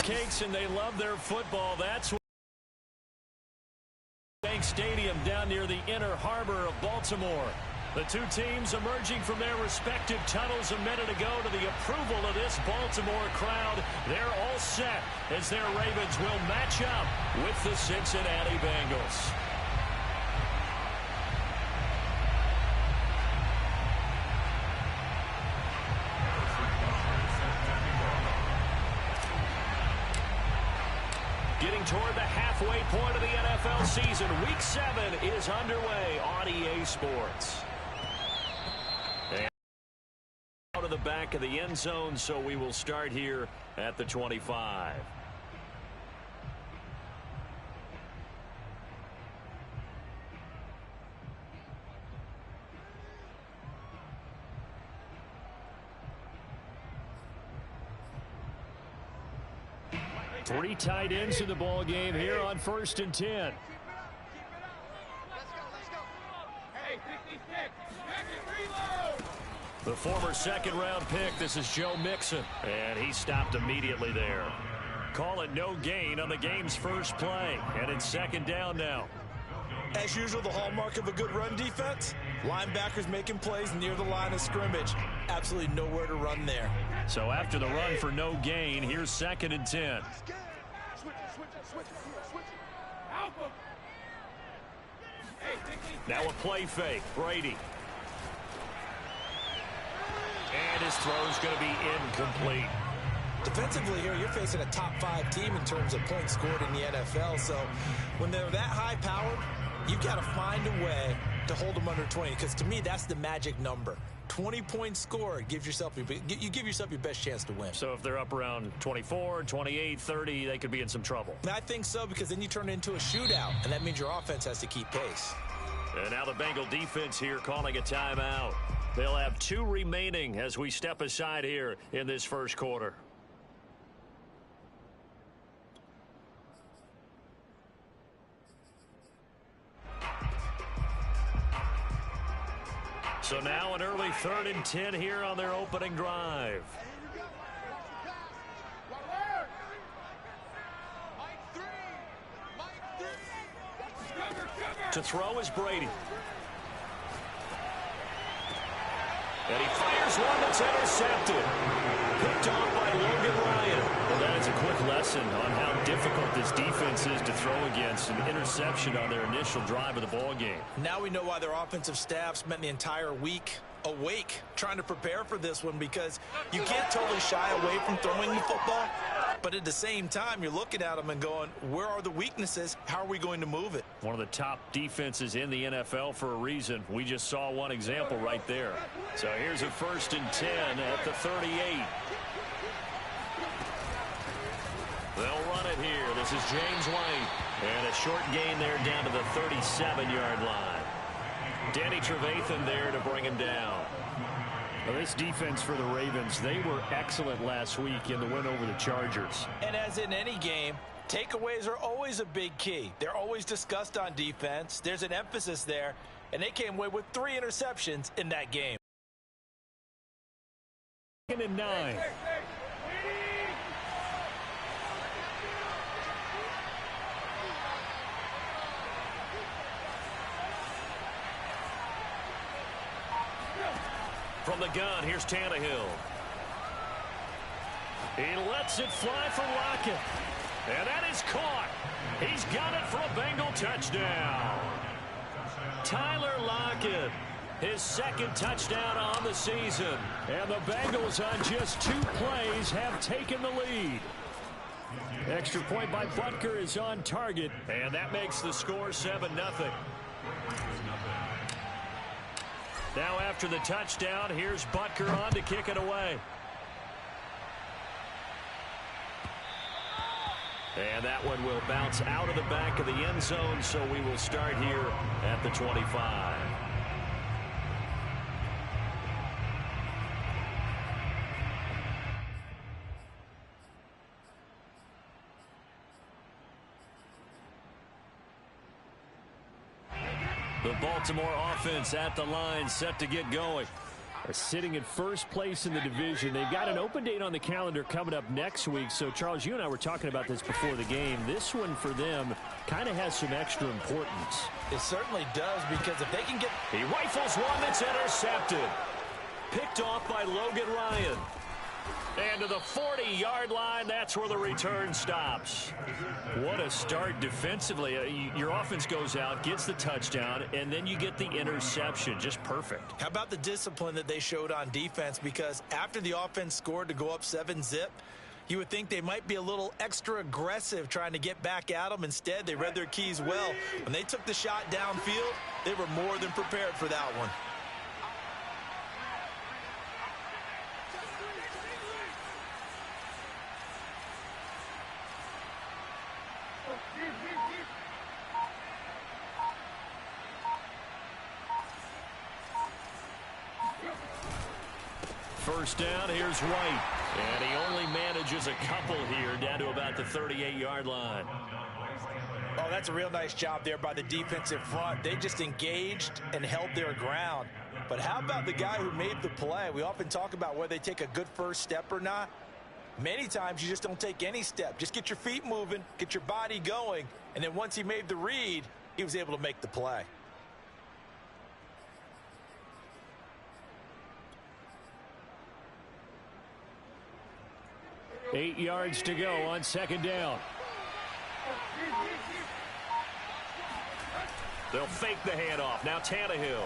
Cakes, and they love their football. That's what Bank Stadium down near the Inner Harbor of Baltimore. The two teams emerging from their respective tunnels a minute ago to the approval of this Baltimore crowd. They're all set as their Ravens will match up with the Cincinnati Bengals. Getting toward the halfway point of the NFL season. Week 7 is underway on EA Sports. And out of the back of the end zone, so we will start here at the 25. Three tight ends in the ball game here on 1st and 10. The former second-round pick, this is Joe Mixon, and he stopped immediately there. Call it no gain on the game's first play, and it's second down now. As usual, the hallmark of a good run defense, linebackers making plays near the line of scrimmage. Absolutely nowhere to run there. So after the run for no gain, here's 2nd and 10. Now a play fake. Brady. And his throw's going to be incomplete. Defensively here, you're facing a top 5 team in terms of points scored in the NFL. So when they're that high-powered, you've got to find a way to hold them under 20, because to me, that's the magic number. 20 points scored gives yourself you give yourself your best chance to win. So if they're up around 24, 28, 30, they could be in some trouble. I think so, because then you turn it into a shootout, and that means your offense has to keep pace. And now the Bengal defense here calling a timeout. They'll have 2 remaining as we step aside here in this first quarter. So now an early 3rd and 10 here on their opening drive. To throw is Brady. And he fires one that's intercepted. Picked off by Logan Ryan. Well, that is a quick lesson on how difficult this defense is to throw against. An interception on their initial drive of the ball game. Now we know why their offensive staff spent the entire week awake trying to prepare for this one, because you can't totally shy away from throwing the football, but at the same time you're looking at them and going, where are the weaknesses? How are we going to move it? One of the top defenses in the NFL for a reason. We just saw one example right there. So here's a 1st and 10 at the 38. They'll run it here. This is James White. And a short gain there down to the 37-yard line. Danny Trevathan there to bring him down. Well, this defense for the Ravens, they were excellent last week in the win over the Chargers. And as in any game, takeaways are always a big key. They're always discussed on defense. There's an emphasis there, and they came away with 3 interceptions in that game. 2nd and 9. From the gun, here's Tannehill. He lets it fly for Lockett. And that is caught. He's got it for a Bengal touchdown. Tyler Lockett, his 2nd touchdown on the season. And the Bengals on just 2 plays have taken the lead. Extra point by Butker is on target. And that makes the score 7-0. Now after the touchdown, here's Butker on to kick it away. And that one will bounce out of the back of the end zone, so we will start here at the 25. The Baltimore offense at the line, set to get going. Are sitting in first place in the division. They've got an open date on the calendar coming up next week. So, Charles, you and I were talking about this before the game. This one for them kind of has some extra importance. It certainly does, because if they can get... He rifles one that's intercepted. Picked off by Logan Ryan. And to the 40-yard line, that's where the return stops. What a start defensively. Your offense goes out, gets the touchdown, and then you get the interception. Just perfect. How about the discipline that they showed on defense? Because after the offense scored to go up 7-zip, you would think they might be a little extra aggressive trying to get back at them. Instead, they read their keys well. When they took the shot downfield, they were more than prepared for that one. First down, here's White. And he only manages a couple here, down to about the 38-yard line. Oh, that's a real nice job there by the defensive front. They just engaged and held their ground. But how about the guy who made the play? We often talk about whether they take a good first step or not. Many times you just don't take any step. Just get your feet moving, get your body going, and then once he made the read, he was able to make the play. Eight yards to go on second down. They'll fake the handoff. Now Tannehill.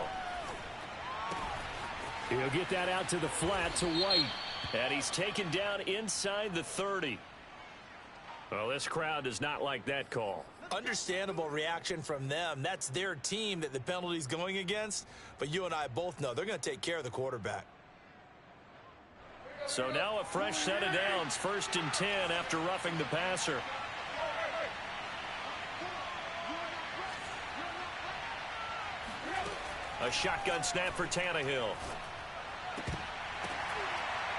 He'll get that out to the flat to White. And he's taken down inside the 30. Well, this crowd does not like that call. Understandable reaction from them. That's their team that the penalty's going against. But you and I both know they're going to take care of the quarterback. So now a fresh set of downs, 1st and 10 after roughing the passer. A shotgun snap for Tannehill.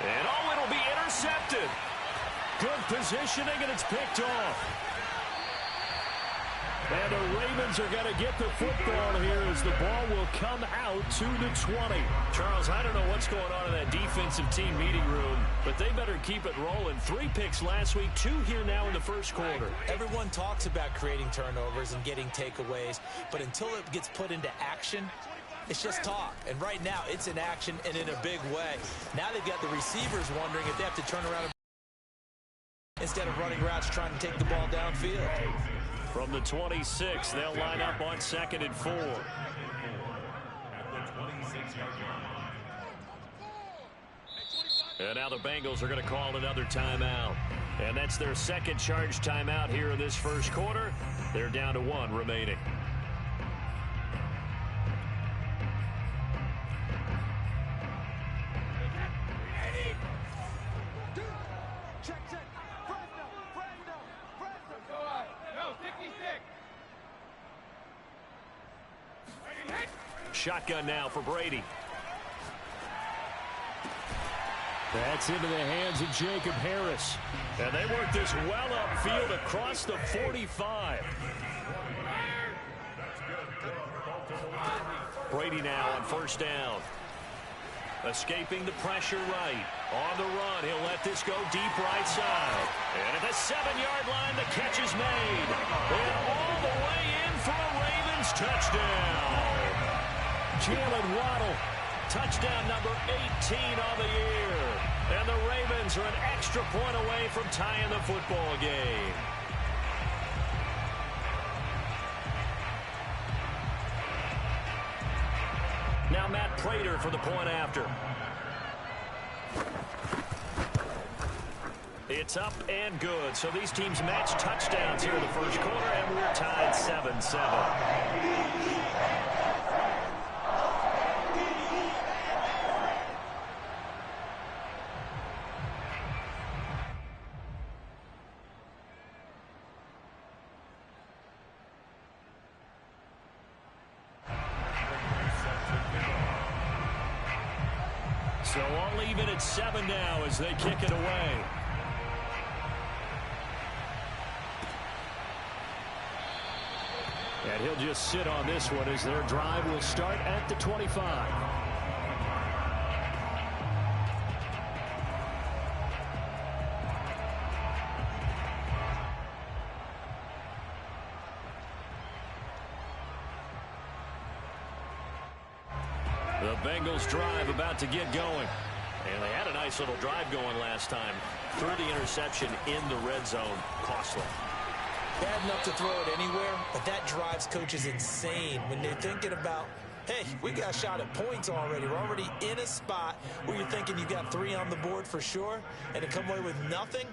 And oh, it'll be intercepted. Good positioning, and it's picked off. And the Ravens are going to get the football here as the ball will come out to the 20. Charles, I don't know what's going on in that defensive team meeting room, but they better keep it rolling. 3 picks last week, 2 here now in the first quarter. Everyone talks about creating turnovers and getting takeaways, but until it gets put into action, it's just talk. And right now, it's in action and in a big way. Now they've got the receivers wondering if they have to turn around instead of running routes trying to take the ball downfield. From the 26, they'll line up on 2nd and 4. And now the Bengals are going to call another timeout. And that's their second charge timeout here in this first quarter. They're down to 1 remaining. Shotgun now for Brady. That's into the hands of Jacob Harris. And they work this well upfield across the 45. Brady now on 1st down. Escaping the pressure right. On the run, he'll let this go deep right side. And at the 7-yard line, the catch is made. And all the way in for a Ravens touchdown. Jalen Waddle, touchdown number 18 on the year. And the Ravens are an extra point away from tying the football game. Now Matt Prater for the point after. It's up and good. So these teams match touchdowns here in the first quarter, and we're tied 7-7. So all even at 7 now as they kick it away. And he'll just sit on this one as their drive will start at the 25. The Bengals drive about to get going. And they had a nice little drive going last time. Threw the interception in the red zone. Costly. Bad enough to throw it anywhere, but that drives coaches insane when they're thinking about, hey, we got a shot at points already. We're already in a spot where you're thinking you got 3 on the board for sure, and to come away with nothing,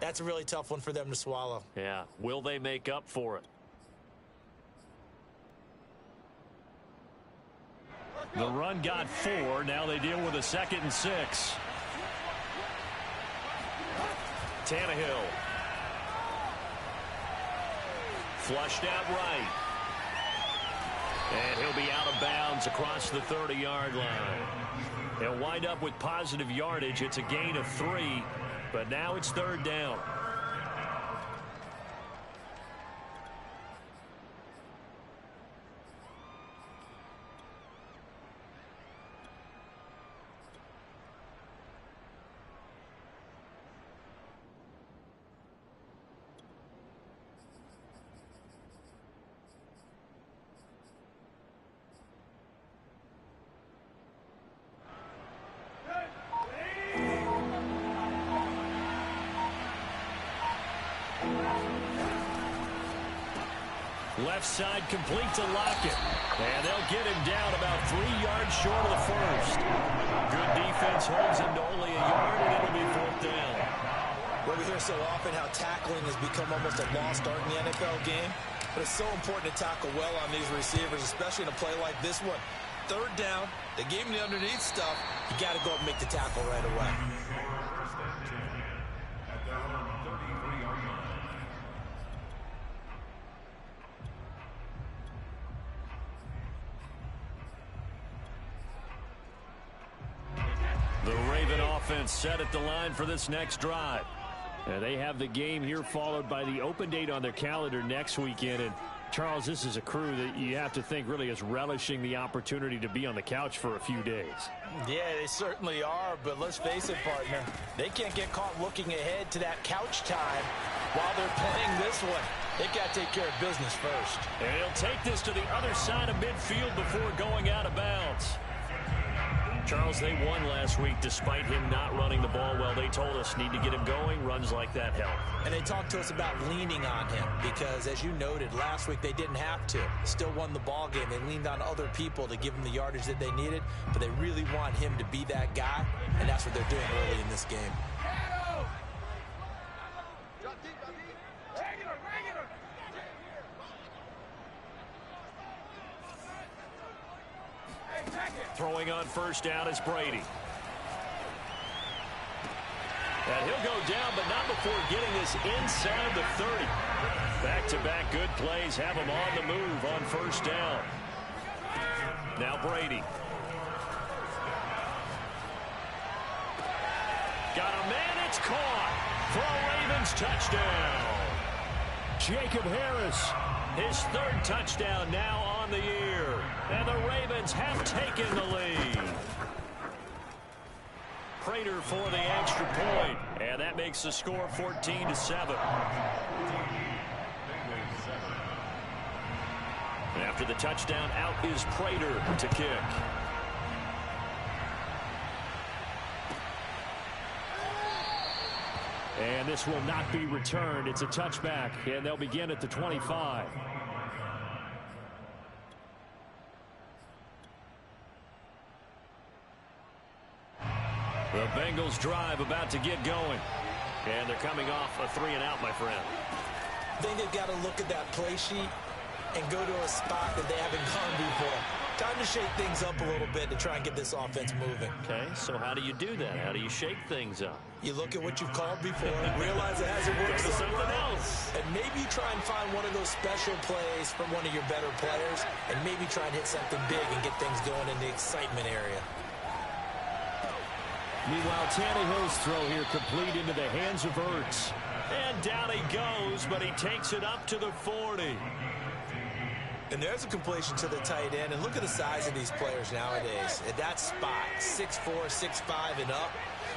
that's a really tough one for them to swallow. Yeah. Will they make up for it? The run got 4. Now they deal with a 2nd and 6. Tannehill. Flushed out right. And he'll be out of bounds across the 30-yard line. He'll wind up with positive yardage. It's a gain of 3, but now it's 3rd down. Left side complete to Lockett. And they'll get him down about 3 yards short of the first. Good defense holds him to only a yard, and it'll be 4th down. Well, we hear so often how tackling has become almost a lost art in the NFL game. But it's so important to tackle well on these receivers, especially in a play like this one. 3rd down, they gave him the underneath stuff. You got to go up and make the tackle right away. The Raven offense set at the line for this next drive. And they have the game here followed by the open date on their calendar next weekend. And Charles, this is a crew that you have to think really is relishing the opportunity to be on the couch for a few days. Yeah, they certainly are, but let's face it, partner. They can't get caught looking ahead to that couch time while they're playing this one. They got to take care of business first. And he'll take this to the other side of midfield before going out of bounds. Charles, they won last week despite him not running the ball well. They told us need to get him going. Runs like that help. And they talked to us about leaning on him because, as you noted, last week they didn't have to. Still won the ball game. They leaned on other people to give them the yardage that they needed, but they really want him to be that guy, and that's what they're doing early in this game. Throwing on first down is Brady. And he'll go down, but not before getting this inside the 30. Back-to-back good plays have him on the move on first down. Now Brady. Got a man, it's caught for a Ravens touchdown. Jacob Harris, his 3rd touchdown now on the year. And the Ravens have taken the lead. Prater for the extra point. And that makes the score 14-7. After the touchdown, out is Prater to kick. And this will not be returned. It's a touchback, and they'll begin at the 25. The Bengals drive about to get going. And they're coming off a 3-and-out, my friend. I think they've got to look at that play sheet and go to a spot that they haven't gone before. Time to shake things up a little bit to try and get this offense moving. Okay, so how do you do that? How do you shake things up? You look at what you've called before, realize it hasn't worked something else. And maybe you try and find one of those special plays from one of your better players, and maybe try and hit something big and get things going in the excitement area. Meanwhile, Tannehill's throw here complete into the hands of Ertz. And down he goes, but he takes it up to the 40. And there's a completion to the tight end. And look at the size of these players nowadays. At that spot, 6'4", 6'5", and up.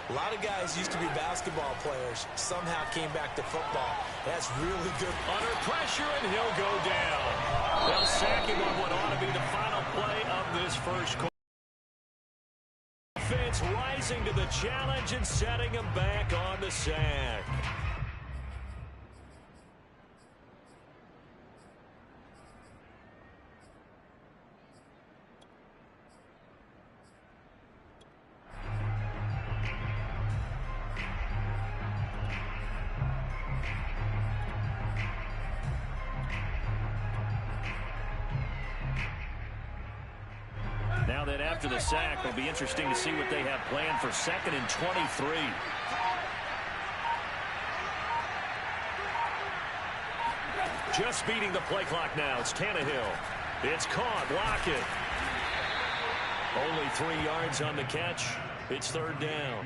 A lot of guys used to be basketball players, somehow came back to football. That's really good. Under pressure, and he'll go down. They'll sack him on what ought to be the final play of this first quarter. Offense rising to the challenge and setting him back on the sack. Now that after the sack, it'll be interesting to see what they have planned for 2nd and 23. Just beating the play clock now. It's Tannehill. It's caught. Lockett. Only 3 yards on the catch. It's 3rd down.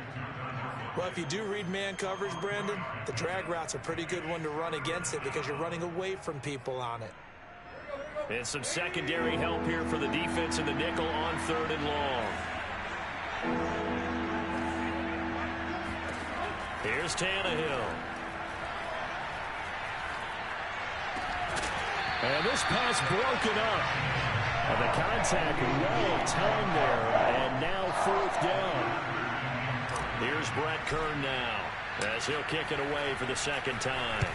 Well, if you do read man coverage, Brandon, the drag route's a pretty good one to run against it because you're running away from people on it. And some secondary help here for the defense in the nickel on 3rd and long. Here's Tannehill. And this pass broken up. And the contact well timed there. And now 4th down. Here's Brett Kern now as he'll kick it away for the 2nd time.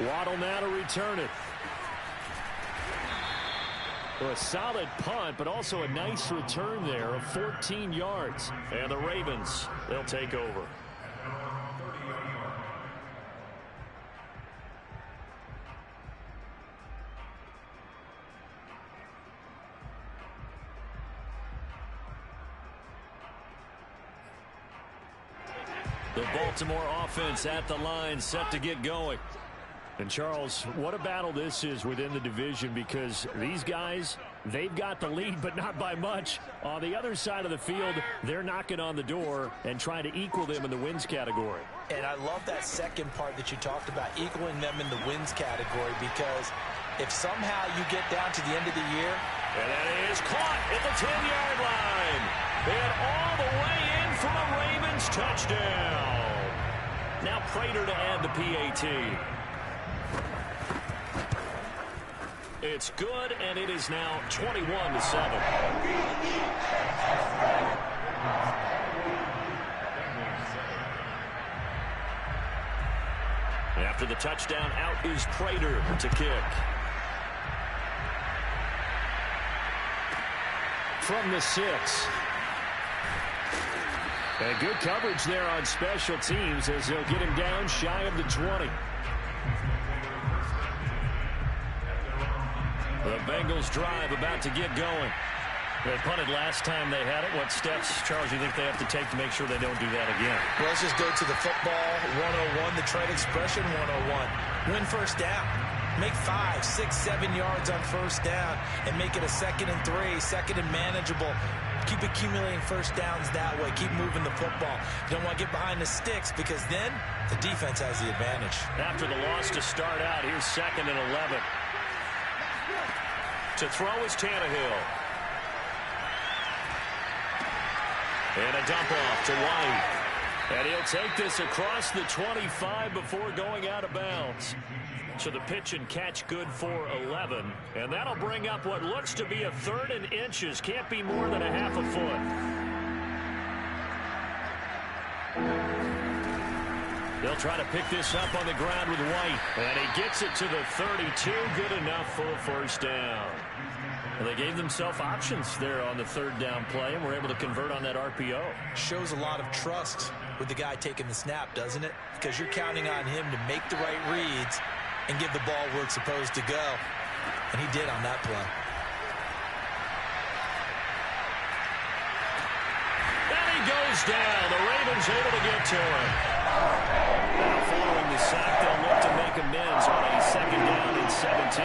Waddle now to return it. Well, a solid punt, but also a nice return there of 14 yards. And the Ravens, they'll take over. The Baltimore offense at the line, set to get going. And, Charles, what a battle this is within the division because these guys, they've got the lead, but not by much. On the other side of the field, they're knocking on the door and trying to equal them in the wins category. And I love that second part that you talked about, equaling them in the wins category, because if somehow you get down to the end of the year. And that is caught at the 10-yard line. And all the way in for a Ravens touchdown. Now Prater to add the PAT. It's good, and it is now 21-7. After the touchdown, out is Prater to kick. From the 6. And good coverage there on special teams as they'll get him down shy of the 20. The Bengals drive about to get going. They punted last time they had it. What steps, Charles, you think they have to take to make sure they don't do that again? Well, let's just go to the football 101, the trade expression 101. Win first down. Make 5, 6, 7 yards on first down and make it a 2nd and 3, 2nd and manageable. Keep accumulating first downs that way. Keep moving the football. You don't want to get behind the sticks because then the defense has the advantage. After the loss to start out, here's 2nd and 11. To throw is Tannehill. And a dump off to White. And he'll take this across the 25 before going out of bounds. So the pitch and catch good for 11. And that'll bring up what looks to be a 3rd and inches. Can't be more than a half a foot. They'll try to pick this up on the ground with White. And he gets it to the 32. Good enough for a first down. Well, they gave themselves options there on the 3rd down play and were able to convert on that RPO. Shows a lot of trust with the guy taking the snap, doesn't it? Because you're counting on him to make the right reads and give the ball where it's supposed to go. And he did on that play. And he goes down. The Ravens able to get to him. Now following the sack, they'll look to make amends on a 2nd down and 17.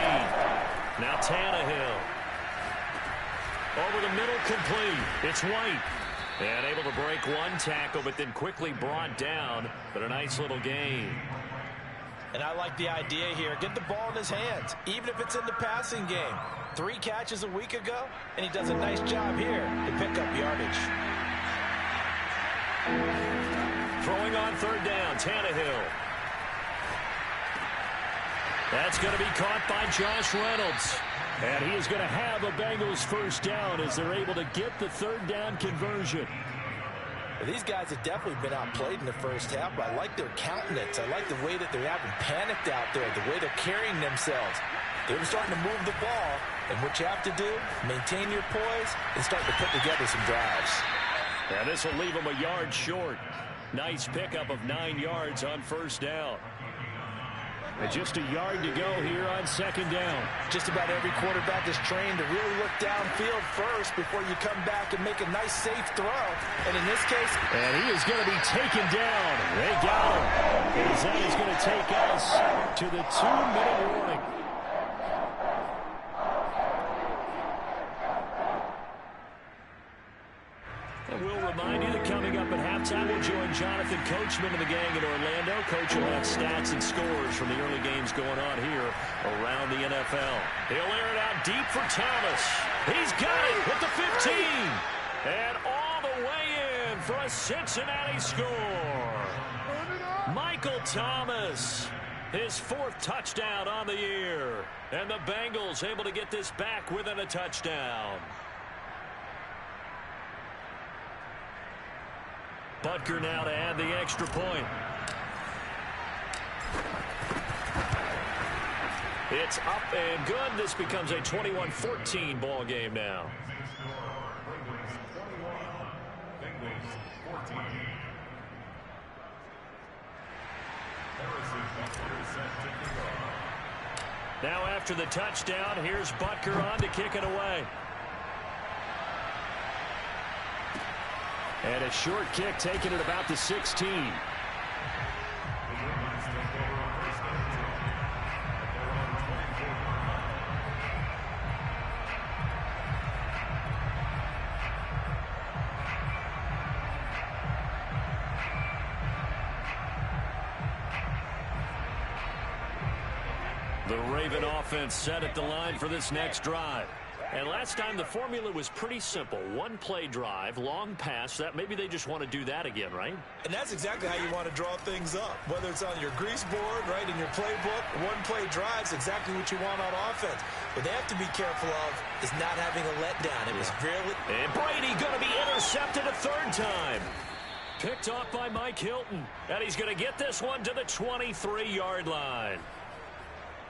Now Tannehill. Over the middle, complete. It's White. And able to break one tackle, but then quickly brought down. But a nice little gain. And I like the idea here. Get the ball in his hands, even if it's in the passing game. 3 catches a week ago, and he does a nice job here to pick up yardage. Throwing on 3rd down, Tannehill. That's going to be caught by Josh Reynolds. And he is going to have a Bengals 1st down as they're able to get the 3rd down conversion. These guys have definitely been outplayed in the first half, but I like their countenance. I like the way that they're having panicked out there, the way they're carrying themselves. They're starting to move the ball, and what you have to do, maintain your poise and start to put together some drives. And this will leave them a yard short. Nice pickup of 9 yards on 1st down. And just a yard to go here on 2nd down. Just about every quarterback is trained to really look downfield first before you come back and make a nice, safe throw. And in this case... And he is going to be taken down. They got him. As that is going to take us to the 2-minute warning. And we'll remind you that coming up at halftime, we'll join Jonathan Coachman and the gang in Orlando. Coach will have stats and scores from the early games going on here around the NFL. He'll air it out deep for Thomas. He's got it with the 15. And all the way in for a Cincinnati score. Michael Thomas, his 4th touchdown on the year. And the Bengals able to get this back within a touchdown. Butker now to add the extra point. It's up and good. This becomes a 21-14 ball game now. Now after the touchdown, here's Butker on to kick it away. And a short kick taken at about the 16. The Raven offense set at the line for this next drive. And last time the formula was pretty simple. 1-play drive, long pass. That maybe they just want to do that again, right? And that's exactly how you want to draw things up. Whether it's on your grease board, right, in your playbook, 1-play drive's exactly what you want on offense. What they have to be careful of is not having a letdown. It was really... And Brady going to be intercepted a 3rd time. Picked off by Mike Hilton. And he's going to get this one to the 23-yard line.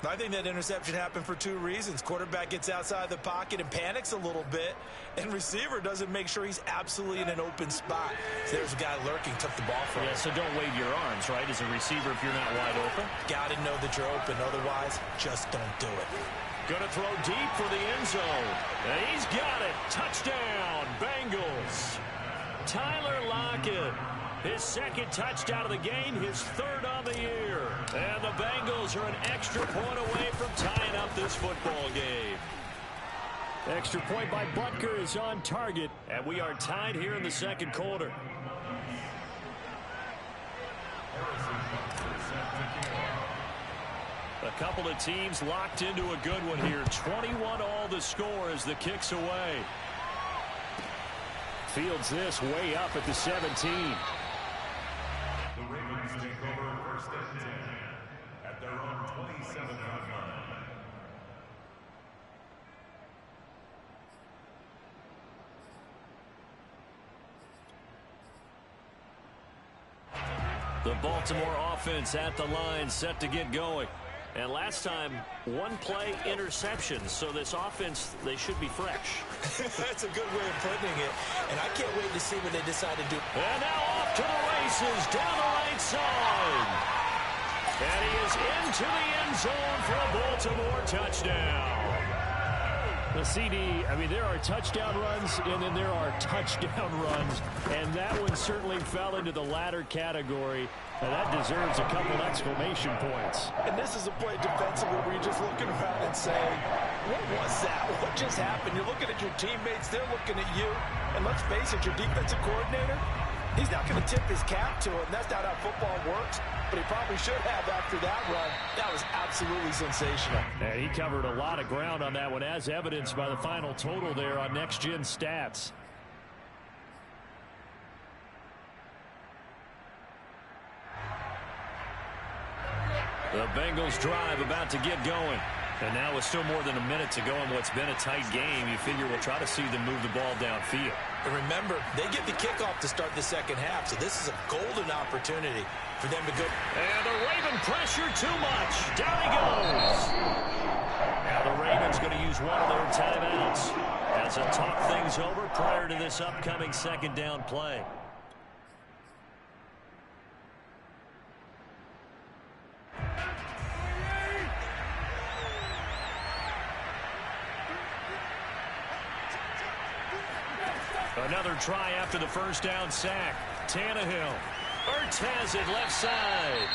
I think that interception happened for 2 reasons. Quarterback gets outside the pocket and panics a little bit, and receiver doesn't make sure he's absolutely in an open spot. So there's a guy lurking, took the ball from him. Yeah, so don't wave your arms, right, as a receiver if you're not wide open. Got to know that you're open. Otherwise, just don't do it. Going to throw deep for the end zone. And he's got it. Touchdown, Bengals. Tyler Lockett. His 2nd touchdown of the game, his 3rd on the year. And the Bengals are an extra point away from tying up this football game. Extra point by Butker is on target, and we are tied here in the 2nd quarter. A couple of teams locked into a good one here. 21-all the score as the kick's away. Fields this way up at the 17. The Ravens take over 1st and 10 at their own 27-yard line. The Baltimore offense at the line, set to get going. And last time, 1-play interception. So this offense, they should be fresh. That's a good way of putting it. And I can't wait to see what they decide to do. And now off to the races down the right side. And he is into the end zone for a Baltimore touchdown. The CD, I mean, there are touchdown runs, and then there are touchdown runs. And that one certainly fell into the latter category. And that deserves a couple exclamation points. And this is a play defensively where you're just looking around and saying, what was that? What just happened? You're looking at your teammates. They're looking at you. And let's face it, your defensive coordinator, he's not going to tip his cap to it. And that's not how football works. but he probably should have after that run. That was absolutely sensational. And he covered a lot of ground on that one, as evidenced by the final total there on Next Gen Stats. The Bengals drive about to get going. And now with still more than a minute to go in what's been a tight game, you figure we'll try to see them move the ball downfield. And remember, they get the kickoff to start the second half, so this is a golden opportunity for them to go. And the Raven pressure too much. Down he goes. Now the Ravens going to use one of their timeouts as they talk things over prior to this upcoming second down play. Another try after the first down sack. Tannehill. Ertz has it left side.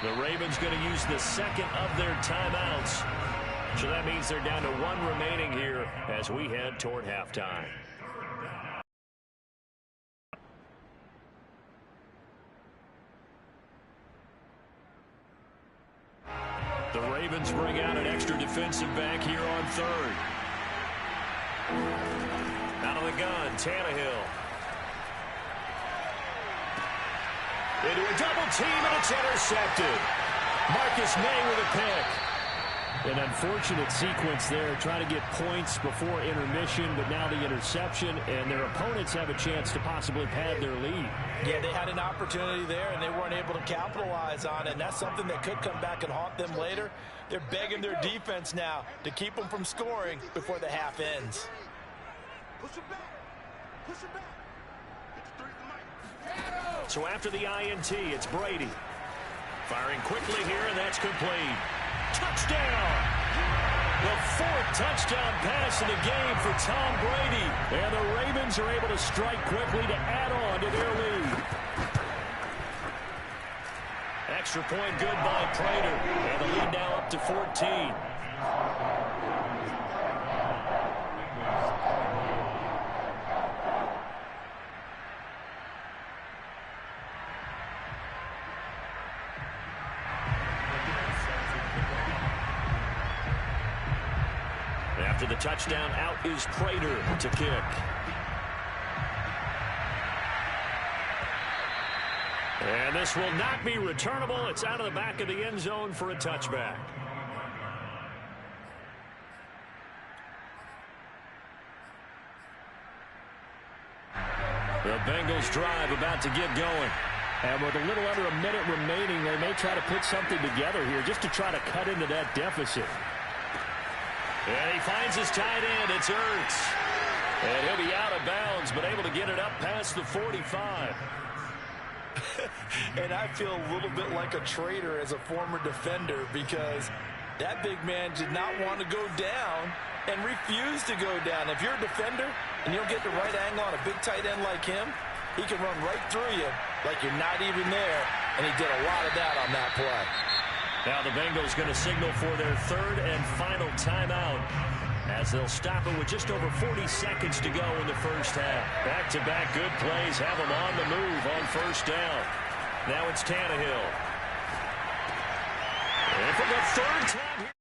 The Ravens going to use the second of their timeouts. So that means they're down to one remaining here as we head toward halftime. The Ravens bring out an extra defensive back here on third. Out of the gun, Tannehill. Into a double team, and it's intercepted. Marcus May with a pick. An unfortunate sequence there, trying to get points before intermission, but now the interception, and their opponents have a chance to possibly pad their lead. Yeah, they had an opportunity there, and they weren't able to capitalize on it, and that's something that could come back and haunt them later. They're begging their defense now to keep them from scoring before the half ends. Push it back. Push it back. So after the INT, it's Brady. Firing quickly here, and that's complete. Touchdown! The fourth touchdown pass of the game for Tom Brady. And the Ravens are able to strike quickly to add on to their lead. Extra point good by Prater. And the lead now up to 14. After the touchdown, out is Prater to kick. And this will not be returnable. It's out of the back of the end zone for a touchback. The Bengals drive about to get going. And with a little under a minute remaining, they may try to put something together here just to try to cut into that deficit. And he finds his tight end. It's Ertz. And he'll be out of bounds, but able to get it up past the 45. And I feel a little bit like a traitor as a former defender, because that big man did not want to go down and refused to go down. If you're a defender and you don't get the right angle on a big tight end like him, he can run right through you like you're not even there. And he did a lot of that on that play. Now the Bengals going to signal for their third and final timeout as they'll stop it with just over 40 seconds to go in the first half. Back-to-back good plays have them on the move on first down. Now it's Tannehill. And for the third time